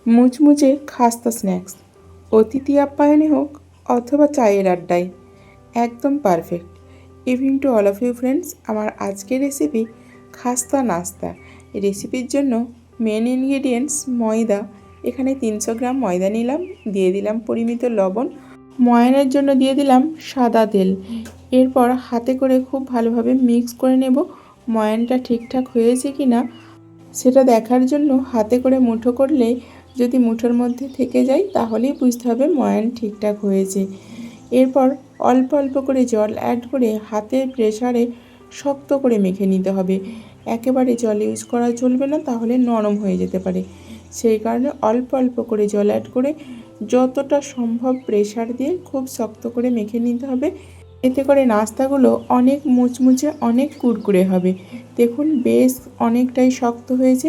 মুচমুচে খাস্তা স্ন্যাক্স অতিথি আপ্যায়নে হোক অথবা চায়ের আড্ডায় একদম perfect. Evening to all of you friends, আমার আজকের রেসিপি খাস্তা নাস্তা। রেসিপির জন্য মেন ইনগ্রিডিয়েন্টস ময়দা। এখানে 300 গ্রাম ময়দা নিলাম, দিয়ে দিলাম পরিমিত লবণ, ময়ানের জন্য দিয়ে দিলাম সাদা তেল। এরপর হাতে করে খুব ভালোভাবে মিক্স করে নেব। ময়ানটা ঠিকঠাক হয়েছে কি না সেটা দেখার জন্য হাতে করে মুঠো করলে যদি মুঠোর মধ্যে থেকে যায় তাহলেই বুঝতে হবে ময়ান ঠিকঠাক হয়েছে। এরপর অল্প অল্প করে জল অ্যাড করে হাতের প্রেসারে শক্ত করে মেখে নিতে হবে। একেবারে জল ইউজ করা চলবে না, তাহলে নরম হয়ে যেতে পারে। সেই কারণে অল্প অল্প করে জল অ্যাড করে যতটা সম্ভব প্রেসার দিয়ে খুব শক্ত করে মেখে নিতে হবে। এতে করে নাস্তাগুলো অনেক মুচমুচে, অনেক কুরকুরে হবে। দেখুন বেশ অনেকটাই শক্ত হয়েছে।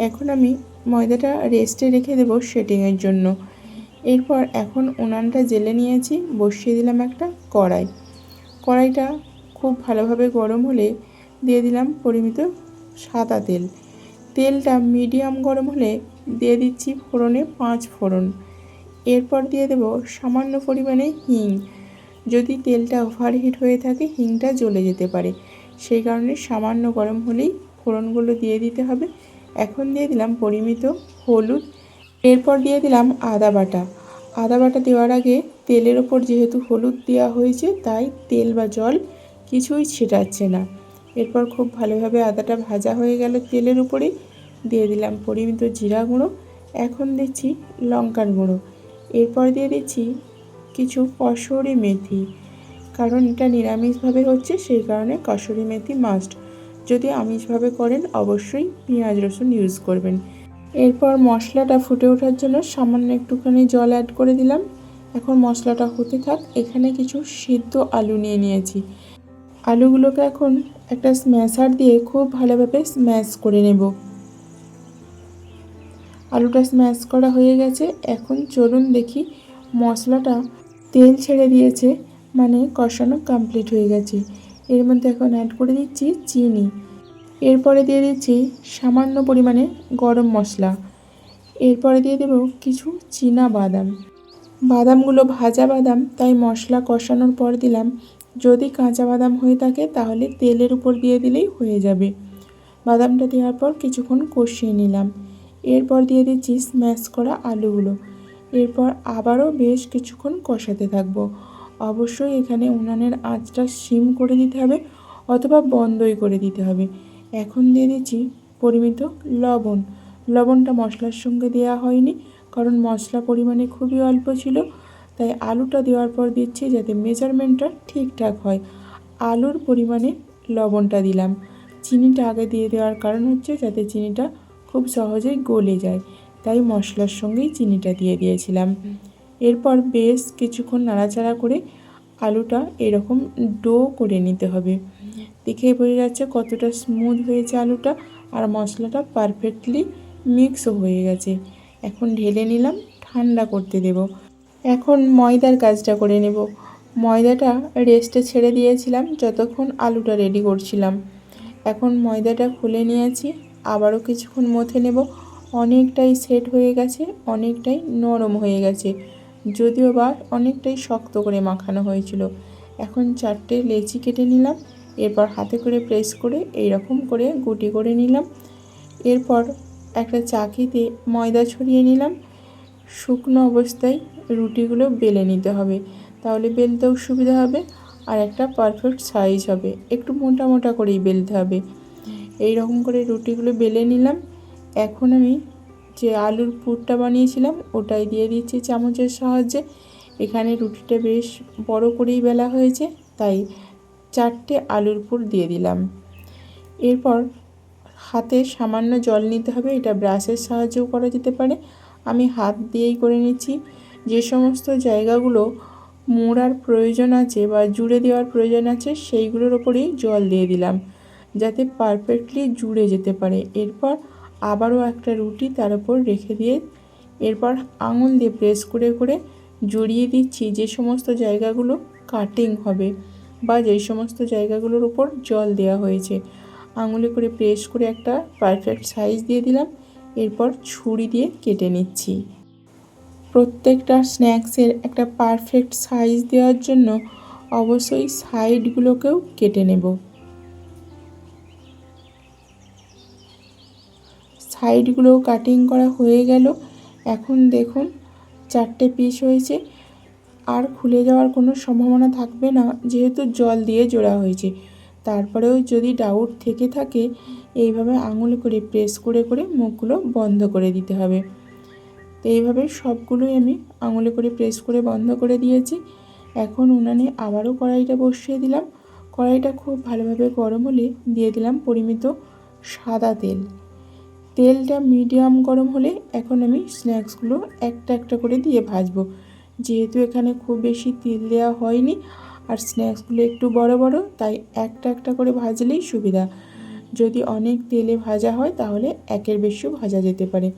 এখন আমি ময়দাটা রেস্টে রেখে দেবো সেটিংয়ের জন্য। এরপর এখন উনানটা জেলে নিয়েছি, বসিয়ে দিলাম একটা কড়াই। কড়াইটা খুব ভালোভাবে গরম হলে দিয়ে দিলাম পরিমিত সাদা তেল। তেলটা মিডিয়াম গরম হলে দিয়ে দিচ্ছি ফোড়নে 5 ফোড়ন। এরপর দিয়ে দেব সামান্য পরিমাণে হিং। যদি তেলটা ওভারহিট হয়ে থাকে হিংটা জ্বলে যেতে পারে, সেই কারণে সামান্য গরম হলেই ফোড়নগুলো দিয়ে দিতে হবে। এখন দিয়ে দিলাম পরিমিত হলুদ। এরপর দিয়ে দিলাম আদা বাটা। আদা বাটা দেওয়ার আগে তেলের ওপর যেহেতু হলুদ দেওয়া হয়েছে তাই তেল বা জল কিছুই ছিটাচ্ছে না। এরপর খুব ভালোভাবে আদাটা ভাজা হয়ে গেল তেলের উপরে দিয়ে দিলাম পরিমিত জিরা গুঁড়ো। এখন দিচ্ছি লঙ্কার গুঁড়ো। এরপর দিয়ে দিচ্ছি কিছু কসুরি মেথি। কারণ এটা নিরামিষভাবে হচ্ছে সেই কারণে কসুরি মেথি মাস্ট। যদি আমিষভাবে করেন অবশ্যই পেঁয়াজ রসুন ইউজ করবেন। এরপর মশলাটা ফুটে ওঠার জন্য সামান্য একটুখানি জল অ্যাড করে দিলাম। এখন মশলাটা হতে থাক। এখানে কিছু সিদ্ধ আলু নিয়ে নিয়েছি। আলুগুলোকে এখন একটা স্ম্যাশার দিয়ে খুব ভালোভাবে স্ম্যাশ করে নেব। আলুটা স্ম্যাশ করা হয়ে গেছে। এখন চলুন দেখি মশলাটা তেল ছেড়ে দিয়েছে, মানে কষানো কমপ্লিট হয়ে গেছে। এর মধ্যে এখন অ্যাড করে দিচ্ছি চিনি। এরপরে দিয়ে দিচ্ছি সামান্য পরিমাণে গরম মশলা। এরপরে দিয়ে দেব কিছু চীনা বাদাম। বাদামগুলো ভাজা বাদাম, তাই মশলা কষানোর পর দিলাম। যদি কাঁচা বাদাম হয়ে থাকে তাহলে তেলের উপর দিয়ে দিলেই হয়ে যাবে। বাদামটা দেওয়ার পর কিছুক্ষণ কষিয়ে নিলাম। এরপর দিয়ে দিচ্ছি স্ম্যাশ করা আলুগুলো। এরপর আবারও বেশ কিছুক্ষণ কষাতে থাকবো। অবশ্যই এখানে উনানের আঁচটা সিম করে দিতে হবে অথবা বন্ধই করে দিতে হবে। এখন দিয়ে দিচ্ছি পরিমিত লবণ। লবণটা মশলার সঙ্গে দেওয়া হয়নি, কারণ মশলা পরিমাণে খুবই অল্প ছিল, তাই আলুটা দেওয়ার পর দিচ্ছি যাতে মেজারমেন্টটা ঠিকঠাক হয়। আলুর পরিমাণে লবণটা দিলাম। চিনিটা আগে দিয়ে দেওয়ার কারণ হচ্ছে যাতে চিনিটা খুব সহজেই গলে যায়, তাই মশলার সঙ্গেই চিনিটা দিয়ে দিয়েছিলাম। এরপর বেশ কিছুক্ষণ নাড়াচাড়া করে আলুটা এরকম ডো করে নিতে হবে। দেখেই বোঝা যাচ্ছে কতটা স্মুথ হয়েছে আলুটা, আর মশলাটা পারফেক্টলি মিক্সও হয়ে গেছে। এখন ঢেলে নিলাম, ঠান্ডা করতে দেব। এখন ময়দার কাজটা করে নেব। ময়দাটা রেস্টে ছেড়ে দিয়েছিলাম যতক্ষণ আলুটা রেডি করছিলাম। এখন ময়দাটা খুলে নিয়েছি, আবারও কিছুক্ষণ মথে নেব। অনেকটাই সেট হয়ে গেছে, অনেকটাই নরম হয়ে গেছে, যদিও বা অনেকটাই শক্ত করে মাখানো হয়েছিল। এখন 4টে লেচি কেটে নিলাম। এরপর হাতে করে প্রেস করে এইরকম করে গুটি করে নিলাম। এরপর একটা চাকিতে ময়দা ছড়িয়ে নিলাম। শুকনো অবস্থায় রুটিগুলো বেলে নিতে হবে, তাহলে বেলতেও সুবিধা হবে আর একটা পারফেক্ট সাইজ হবে। একটু মোটা মোটা করেই বেলতে হবে। এই রকম করে রুটিগুলো বেলে নিলাম। এখন আমি যে আলুর পুরটা বানিয়েছিলাম ওটাই দিয়ে দিচ্ছি চামচের সাহায্যে। এখানে রুটিটা বেশ বড় করেই বেলা হয়েছে, তাই 4টে আলুর পুর দিয়ে দিলাম। এরপর হাতে সামান্য জল নিতে হবে, এটা ব্রাশের সাহায্যেও করা যেতে পারে। আমি হাত দিয়েই করে নিচ্ছি। যে সমস্ত জায়গাগুলো মোড়ার প্রয়োজন আছে বা জুড়ে দেওয়ার প্রয়োজন আছে সেইগুলোর ওপরেই জল দিয়ে দিলাম যাতে পারফেক্টলি জুড়ে যেতে পারে। এরপর আবারও একটা রুটি তার উপর রেখে দিয়ে এরপর আঙুল দিয়ে প্রেস করে করে জড়িয়ে দিচ্ছি যে সমস্ত জায়গাগুলো কাটিং হবে বা যেই সমস্ত জায়গাগুলোর উপর জল দেওয়া হয়েছে। আঙুলে করে প্রেস করে একটা পারফেক্ট সাইজ দিয়ে দিলাম। এরপর ছুরি দিয়ে কেটে নিচ্ছি। প্রত্যেকটা স্ন্যাক্সের একটা পারফেক্ট সাইজ দেওয়ার জন্য অবশ্যই সাইডগুলোকেও কেটে নেব। সাইডগুলোও কাটিং করা হয়ে গেল। এখন দেখুন 4টে পিস হয়েছে, আর খুলে যাওয়ার কোনো সম্ভাবনা থাকবে না যেহেতু জল দিয়ে জোড়া হয়েছে। তারপরেও যদি ডাউট থেকে থাকে এইভাবে আঙুলে করে প্রেস করে করে মুখগুলো বন্ধ করে দিতে হবে। তো এইভাবে সবগুলোই আমি আঙুলে করে প্রেস করে বন্ধ করে দিয়েছি। এখন উনানে আবারও কড়াইটা বসিয়ে দিলাম। কড়াইটা খুব ভালোভাবে গরম হলে দিয়ে দিলাম পরিমিত সাদা তেল। তেলটা মিডিয়াম গরম হলে এখন আমি স্ন্যাক্সগুলো একটা একটা করে দিয়ে ভাজবো। যেহেতু এখানে খুব বেশি তেল দেওয়া হয়নি আর স্ন্যাক্সগুলো একটু বড় বড়, তাই একটা একটা করে ভাজলেই সুবিধা। যদি অনেক তেলে ভাজা হয় তাহলে একের বেশিও ভাজা যেতে পারে।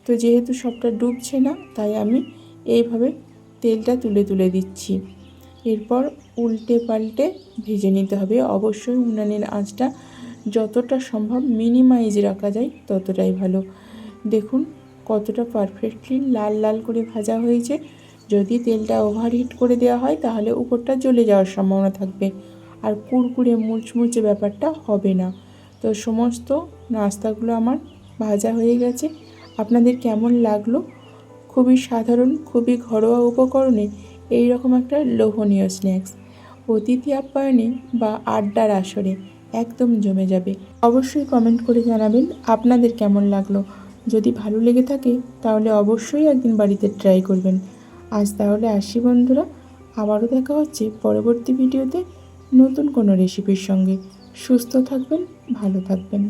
তো যেহেতু সবটা ডুবছে না, তাই আমি এইভাবে তেলটা তুলে তুলে দিচ্ছি। এরপর উল্টে পাল্টে ভেজে নিতে হবে। অবশ্যই উনানের আঁচটা যতটা সম্ভব মিনিমাইজ রাখা যায় ততটাই ভালো। দেখুন কতটা পারফেক্টলি লাল লাল করে ভাজা হয়েছে। যদি তেলটা ওভারহিট করে দেওয়া হয় তাহলে উপরটা জ্বলে যাওয়ার সম্ভাবনা থাকবে, আর কুড়কুড়ে মুচমুচে ব্যাপারটা হবে না। তো সমস্ত নাস্তাগুলো আমার ভাজা হয়ে গেছে। আপনাদের কেমন লাগলো? খুবই সাধারণ, খুবই ঘরোয়া উপকরণে এই রকম একটা লোভনীয় স্ন্যাক্স অতিথি আপ্যায়নে বা আড্ডার আসরে একদম জমে যাবে। অবশ্যই কমেন্ট করে জানাবেন আপনাদের কেমন লাগলো। যদি ভালো লেগে থাকে তাহলে অবশ্যই একদিন বাড়িতে ট্রাই করবেন। আজ তাহলে আসি বন্ধুরা, আবারও দেখা হচ্ছে পরবর্তী ভিডিওতে নতুন কোনো রেসিপির সঙ্গে। সুস্থ থাকবেন, ভালো থাকবেন।